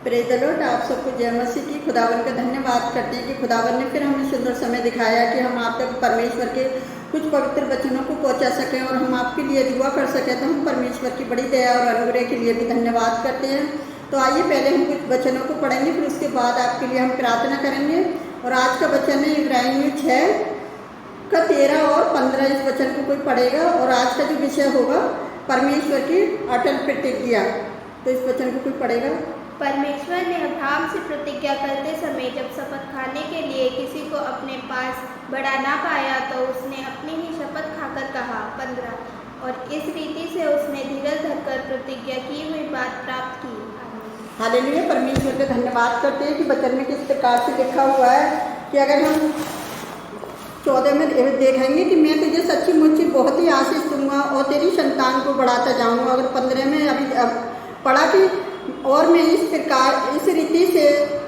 Praise the Lord. आप सबको जय मसीह की। खुदावन का धन्यवाद करते हैं कि खुदावन ने फिर हमें सुंदर समय दिखाया कि हम आप तक परमेश्वर के कुछ पवित्र वचनों को पहुंचा सकें और हम आपके लिए दुआ कर सकें। तो हम परमेश्वर की बड़ी दया और अनुग्रह के लिए भी धन्यवाद करते हैं। तो आइए पहले हम कुछ वचनों को पढ़ेंगे, फिर उसके बाद आपके लिए हम प्रार्थना करेंगे। और आज का वचन है इब्रानियों 6 का 13 और 15। इस वचन को कोई पढ़ेगा और आज का जो विषय होगा परमेश्वर की अटल प्रतिज्ञा। तो इस वचन को कोई पढ़ेगा। परमेश्वर ने अब्राहम से प्रतिज्ञा करते समय जब शपथ खाने के लिए किसी को अपने पास बढ़ा ना पाया तो उसने अपनी ही शपथ खाकर कहा। 15 और इस रीति से उसने धीरज धरकर प्रतिज्ञा की हुई बात प्राप्त की। हालेलुया। परमेश्वर का धन्यवाद करते हैं कि वचन में किस प्रकार से लिखा हुआ है कि अगर हम 14 में देखेंगे कि मैं तुझे सच्ची मुच्ची बहुत ही आशीष दूंगा और तेरी संतान को बढ़ाता जाऊंगा। अगर 15 में अभी पढ़ा कि और मैं इस प्रकार इस रीति से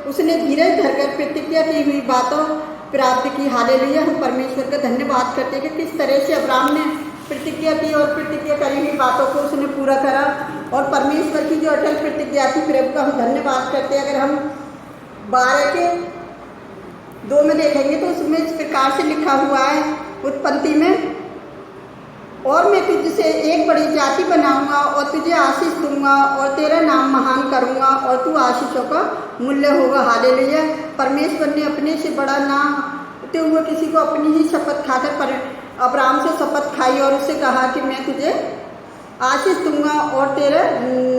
उसने धीरज धरकर प्रतिज्ञा की हुई बातों प्राप्त की। हालेलुया। हम परमेश्वर का धन्यवाद करते हैं कि किस तरह से अब्राहम ने प्रतिज्ञा की और प्रतिज्ञा करी हुई बातों को उसने पूरा करा। और परमेश्वर की जो अटल प्रतिज्ञा थी प्रभु का हम धन्यवाद करते हैं। अगर हम 12 के 2 में देखेंगे तो उसमें इस प्रकार से लिखा हुआ है उत्पत्ति में, और मैं तुझसे एक बड़ी जाति बनाऊंगा और तुझे आशीष दूंगा और तेरा नाम महान करूंगा और तू आशीषों का मूल्य होगा। हालेलुया। परमेश्वर ने अपने से बड़ा ना होते हुए किसी को अपनी ही शपथ खाकर पर अब्राहम से शपथ खाई और उससे कहा कि मैं तुझे आशीष दूंगा और तेरे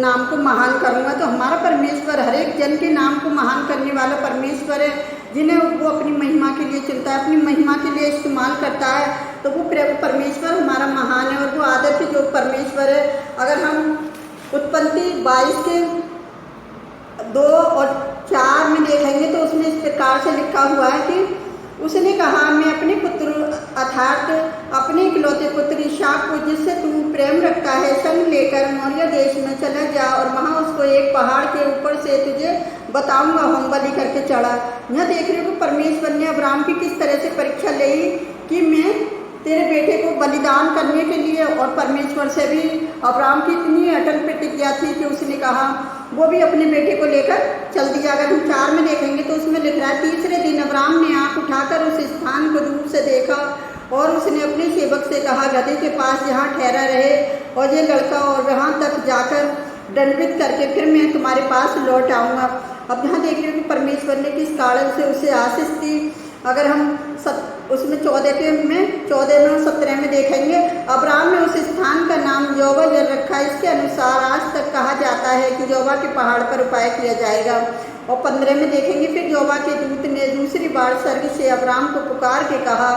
नाम को महान करूंगा। तो हमारा परमेश्वर हर एक जन के नाम को महान करने वाला परमेश्वर है, जिन्हें वो अपनी महिमा के लिए चुनता है, अपनी महिमा के लिए इस्तेमाल करता है। तो वो परमेश्वर हमारा महान है और वो आदर के जो परमेश्वर है। अगर हम उत्पत्ति 22 के 2 और 4 में देखेंगे तो उसमें इस प्रकार से लिखा हुआ है कि उसने कहा मैं अपने पुत्र अर्थात अपने इकलौते पुत्र इसहाक को जिससे तू प्रेम रखता है संग लेकर मोरिया देश में चला जा और वहाँ उसको एक पहाड़ के ऊपर से तुझे बताऊंगा होम बलि करके चढ़ा। यह देख रहे हो परमेश्वर ने अब्राहम की किस तरह से परीक्षा ली कि मैं तेरे बेटे को बलिदान करने के लिए। और परमेश्वर से भी अब्राहम की इतनी अटल प्रतिज्ञा थी कि उसने कहा वो भी अपने बेटे को लेकर चल दिया। अगर हम 4 में देखेंगे तो उसमें लिख रहा है तीसरे दिन अब्राहम ने आँख उठाकर उस स्थान को दूर से देखा और उसने अपने सेवक से कहा गधे के पास यहाँ ठहरा रहे और ये लड़का और वहाँ तक जाकर दंडित करके फिर मैं तुम्हारे पास लौट आऊँगा। अब यहाँ देख रहे हो कि परमेश्वर ने किस कारण से उसे आशीष दी। अगर हम उसमें 14 में 17 में देखेंगे अब्राहम ने उस स्थान का नाम यहोवा जल रखा। इसके अनुसार आज तक कहा जाता है कि यहोवा के पहाड़ पर उपाय किया जाएगा। और 15 में देखेंगे फिर यहोवा के दूत ने दूसरी बार स्वर्ग से अब्राहम को पुकार के कहा।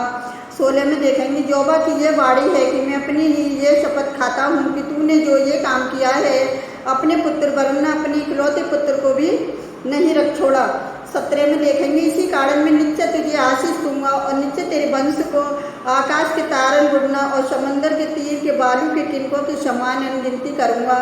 16 में देखेंगे यहोवा की यह वाणी है कि मैं अपनी ही ये शपथ खाता हूँ कि तूने जो ये काम किया है अपने पुत्र वरना अपने इकलौते पुत्र को भी नहीं रख छोड़ा। 17 में देखेंगे इसी कारण मैं निश्चय तुझे आशीष दूंगा और निश्चय तेरे वंश को आकाश के तारन बुड़ना और समंदर के तीर के बालू के किनकों के समान अनगिनती करूंगा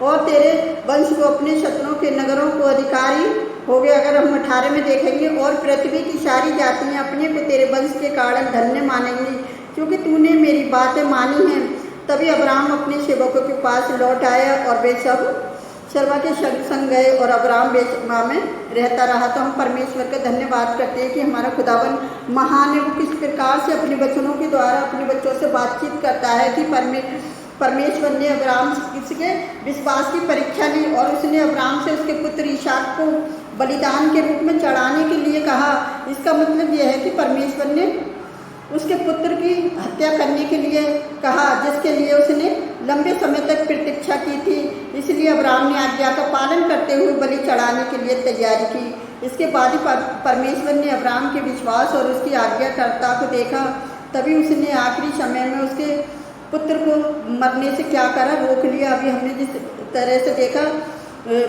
और तेरे वंश को अपने शत्रुओं के नगरों को अधिकारी हो गए। अगर हम 18 में देखेंगे और पृथ्वी की सारी जातियां अपने को तेरे वंश के कारण धन्य मानेंगी क्योंकि तूने मेरी बातें मानी हैं। तभी अब्राहम अपने सेवकों के पास लौट आया और वे सब शर्मा के संग गए और अब्राहम बेशमा में रहता रहा। तो हम परमेश्वर का धन्यवाद करते हैं कि हमारा खुदावन महान है। वो किस प्रकार से अपने बचनों के द्वारा अपने बच्चों से बातचीत करता है कि परमेश्वर ने अब्राहम के विश्वास की परीक्षा ली और उसने अब्राहम से उसके पुत्र इसहाक को बलिदान के रूप में चढ़ाने के लिए कहा। इसका मतलब यह है कि परमेश्वर ने उसके पुत्र की हत्या करने के लिए कहा जिसके लिए उसने लंबे समय तक प्रतीक्षा की थी। इसलिए अब्राहम ने आज्ञा का पालन करते हुए बलि चढ़ाने के लिए तैयारी की। इसके बाद ही परमेश्वर ने अब्राहम के विश्वास और उसकी आज्ञाकर्ता को देखा। तभी उसने आखिरी समय में उसके पुत्र को मरने से क्या करा, रोक लिया। अभी हमने जिस तरह से देखा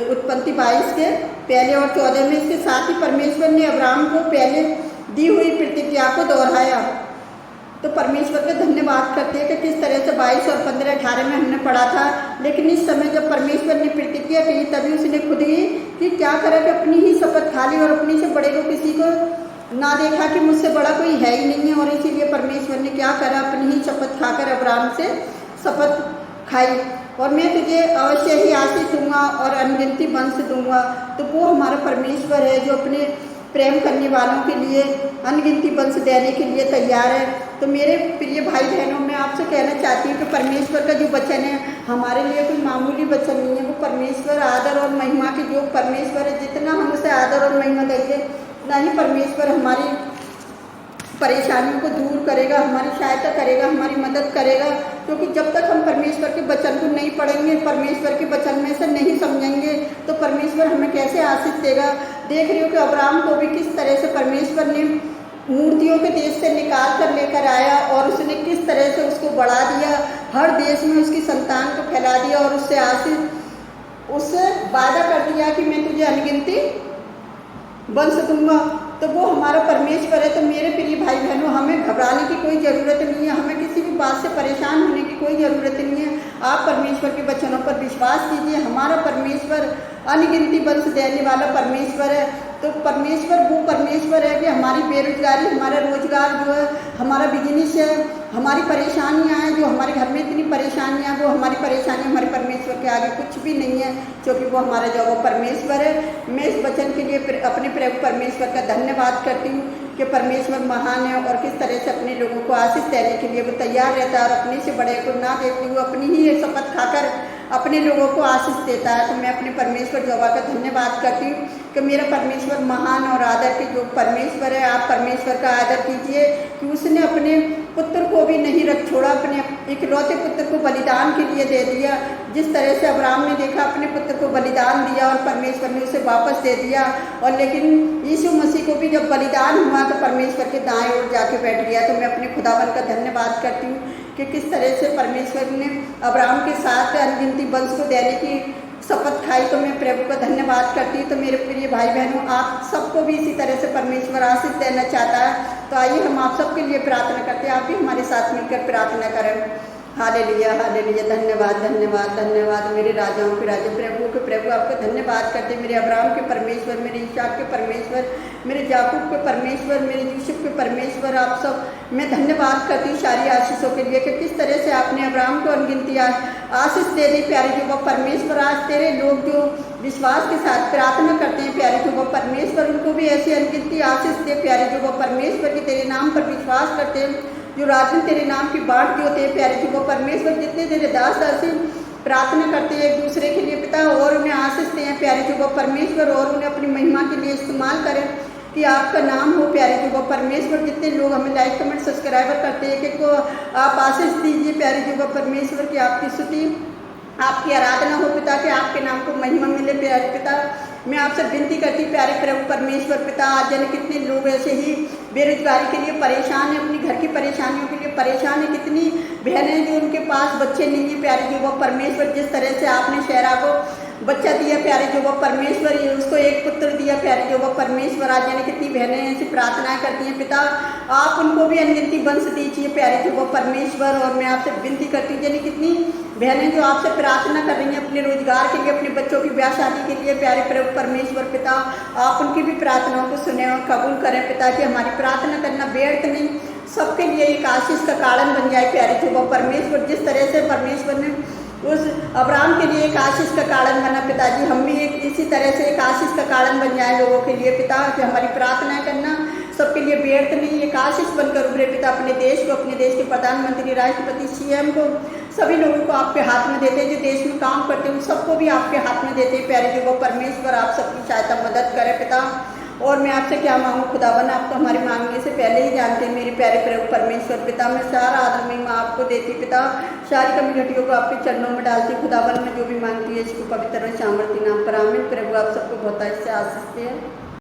उत्पत्ति 22 के पहले और 14 में। इसके साथ ही परमेश्वर ने अब्राहम को पहले दी हुई प्रतिज्ञा को दोहराया। तो परमेश्वर का धन्यवाद करते हैं कि किस तरह से 22 और 15 18 में हमने पढ़ा था। लेकिन इस समय जब परमेश्वर ने प्रतिज्ञा की तभी उसने खुद ही कि क्या करा कि अपनी ही शपथ खा ली और अपनी से बड़े को किसी को ना देखा कि मुझसे बड़ा कोई है ही नहीं है। और इसीलिए परमेश्वर ने क्या करा अपनी ही शपथ खाकर अब्राहम से शपथ खाई। और मैं तुझे अवश्य ही आशीष दूंगा और अनगिनती वंश दूंगा। तो वो हमारा परमेश्वर है जो अपने प्रेम करने वालों के लिए अनगिनती वंश देने के लिए तैयार है। तो मेरे प्रिय भाई बहनों, मैं आपसे कहना चाहती हूँ कि परमेश्वर का जो वचन है हमारे लिए कोई मामूली वचन नहीं है। वो परमेश्वर आदर और महिमा के जो परमेश्वर है, जितना हम उसे आदर और महिमा देंगे उतना ही परमेश्वर हमारी परेशानियों को दूर करेगा, हमारी सहायता करेगा, हमारी मदद करेगा। क्योंकि जब तक हम परमेश्वर के वचन को नहीं पढ़ेंगे, परमेश्वर के वचन में से नहीं समझेंगे, तो परमेश्वर हमें कैसे आशीष देगा। देख रही हो कि अब्राहम को भी किस तरह से परमेश्वर ने मूर्तियों के देश से निकाल कर लेकर आया और उसने किस तरह से उसको बढ़ा दिया, हर देश में उसकी संतान को फैला दिया और उससे आशीष उससे वादा कर दिया कि मैं तुझे अनगिनती वंश दूंगा। तो वो हमारा परमेश्वर है। तो मेरे प्रिय भाई बहनों, हमें घबराने की कोई ज़रूरत नहीं है, हमें किसी भी बात से परेशान होने की कोई ज़रूरत नहीं है। आप परमेश्वर के वचनों पर विश्वास कीजिए। हमारा परमेश्वर अनगिनती वंश देने वाला परमेश्वर है। तो परमेश्वर वो परमेश्वर है कि हमारी बेरोजगारी, हमारा रोजगार जो है, हमारा बिजनेस है, हमारी परेशानियां हैं, जो हमारे घर में इतनी परेशानियां, वो हमारी परेशानी हमारे परमेश्वर के आगे कुछ भी नहीं है, क्योंकि वो हमारा जो वो परमेश्वर है। मैं इस वचन के लिए अपने प्रभु परमेश्वर का धन्यवाद करती हूँ कि परमेश्वर महान है और किस तरह से अपने लोगों को आशीष देने के लिए वो तैयार रहता है और अपने से बड़े को ना देखते हुए अपनी ही एक शपथ खाकर अपने लोगों को आशीष देता है। तो मैं अपने परमेश्वर यहोवा का धन्यवाद करती हूँ कि मेरा परमेश्वर महान और आदर के जो परमेश्वर है। आप परमेश्वर का आदर कीजिए कि उसने अपने पुत्र को भी नहीं रख छोड़ा, अपने इकलौते पुत्र को बलिदान के लिए दे दिया। जिस तरह से अब्राहम ने देखा, अपने पुत्र को बलिदान दिया और परमेश्वर ने उसे वापस दे दिया। और लेकिन यीशु मसीह को भी जब बलिदान हुआ तो परमेश्वर के दाएं ओर जाके बैठ गया। तो मैं अपने खुदावन का धन्यवाद करती हूँ कि किस तरह से परमेश्वर ने अब्राहम के साथ अनगिनती वंश को देने की शपथ खाई। तो मैं प्रभु का धन्यवाद करती हूँ। तो मेरे प्रिय भाई बहनों, आप सबको भी इसी तरह से परमेश्वर आशीष देना चाहता है। तो आइए हम आप सबके लिए प्रार्थना करते हैं। आप भी हमारे साथ मिलकर प्रार्थना करें। Hallelujah, hallelujah. धन्यवाद, धन्यवाद, धन्यवाद मेरे राजाओं के राजा, प्रभु के प्रभु, आपका धन्यवाद करते हैं। मेरे अब्राहम के परमेश्वर, मेरे इसहाक के परमेश्वर, मेरे याकूब के परमेश्वर, मेरे यूसुफ के परमेश्वर, आप सब मैं धन्यवाद करती हूँ सारी आशीषों के लिए कि किस तरह से आपने अब्राहम को अनगिनती आशीष दे दी। प्यारे जो वो परमेश्वर, आज तेरे लोग जो विश्वास के साथ प्रार्थना करते हैं, प्यारे जो वो परमेश्वर, उनको भी ऐसी अनगिनती आशीष दे। प्यारे जो वो परमेश्वर की तेरे नाम पर विश्वास करते हैं, जो रात में तेरे नाम की बाट जोते हैं, प्यारे जो वो परमेश्वर, जितने तेरे दास दासी प्रार्थना करते हैं एक दूसरे के लिए पिता, और उन्हें आशीष दें प्यारे जो वो परमेश्वर, और उन्हें अपनी महिमा के लिए इस्तेमाल करें कि आपका नाम हो। प्यारे जो वो परमेश्वर, जितने लोग हमें लाइक कमेंट सब्सक्राइबर करते हैं, कि को आप आशीष दीजिए प्यारे जो वो परमेश्वर की आपकी स्तुति, आपकी आराधना हो पिता, कि आपके नाम को महिमा मिले। प्यारे पिता, मैं आपसे विनती करती प्यारे प्रभु परमेश्वर पिता, आज जाने कितने लोग ऐसे ही बेरोजगारी के लिए परेशान है, अपनी घर की परेशानियों के लिए परेशान है। कितनी बहनें जो उनके पास बच्चे नहीं है, प्यारे जो वो परमेश्वर, जिस तरह से आपने शहरा को बच्चा दिया प्यारे जो वो परमेश्वर, उसको एक पुत्र दिया प्यारे जो वो परमेश्वर, आज यानी कितनी बहनें ऐसी प्रार्थनाएं करती हैं पिता, आप उनको भी अनगिनती वंश दीजिए प्यारे जो वो परमेश्वर। और मैं आपसे विनती करती हूँ, यानी कितनी बहनें जो आपसे प्रार्थना कर रही हैं अपने रोजगार के लिए, अपने बच्चों की ब्याह शादी के लिए, प्यारे प्रभु परमेश्वर पिता, आप उनकी भी प्रार्थनाओं को सुने और कबूल करें पिता, कि हमारी प्रार्थना करना व्यर्थ नहीं, सबके लिए एक आशीष का कारण बन जाए प्यारे जो वो परमेश्वर। जिस तरह से परमेश्वर ने उस अब्राहम के लिए एक आशीष का कारण बना पिताजी, हम भी एक इसी तरह से एक आशीष का कारण बन जाए लोगों के लिए पिता, कि हमारी प्रार्थना करना सबके लिए व्यर्थ नहीं, एक आशीष बनकर उभरे पिता। अपने देश को, अपने देश के प्रधानमंत्री, राष्ट्रपति, सीएम को, सभी लोगों को आपके हाथ में देते हैं, जो देश में काम करते हैं उन सबको भी आपके हाथ में देते हैं प्यारे जो वो परमेश्वर, आप सबकी सहायता मदद करें पिता। और मैं आपसे क्या मांगू खुदावन, आप तो हमारे मांगने से पहले ही जानते हैं मेरे प्यारे प्रभु परमेश्वर पिता। मैं सारा आदर महिमा आपको देती पिता, सारी कम्युनिटियों को आपके चरणों में डालती खुदावन, में जो भी मांगती है इसको पवित्र और सामर्थ्य नाम पर आमीन। प्रभु आप सबको बहुत इससे आशीष दे।